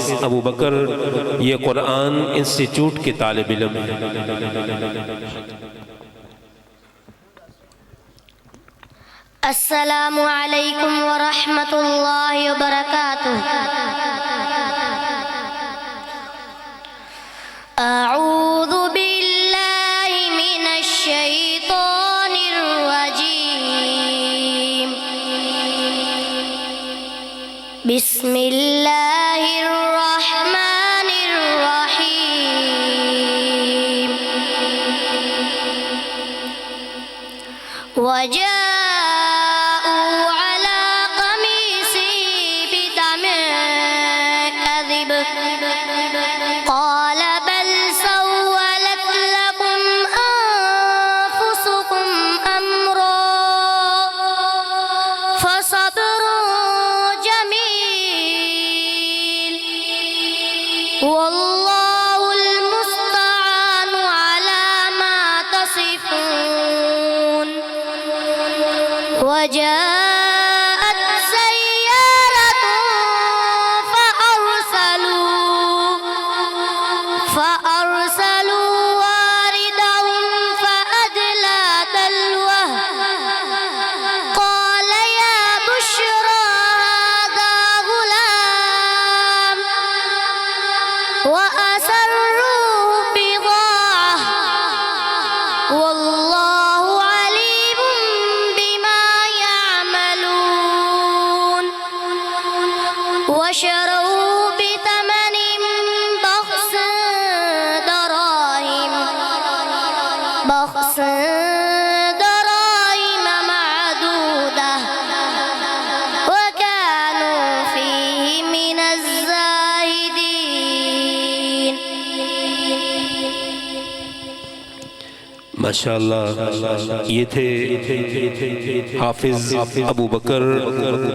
हाफिज अबू बकर, ये कुरान इंस्टीट्यूट के तालिब इल्म हैं। अस्सलामु अलैकुम व रहमतुल्लाहि व बरकातुहू। अऊज़ु बिल्लाहि मिनश शैतानिर रजीम। बिस्मिल्लाहिर रहमानिर रहीम। قال بل سولت لكم أنفسكم أمرا فصبر جميل والله المستعان على ما تصفون. وجاءت سيارة فأرسلوا واردهم فأدلى دلوه قال يا بشرى هذا غلام وأسروه بضاعة والله عليم بما يعملون. وشروا بثمن بخس دراهم معدودة وكانوا فيه من الزاهدين. माशाअल्लाह, ये थे हाफिज अबू बकर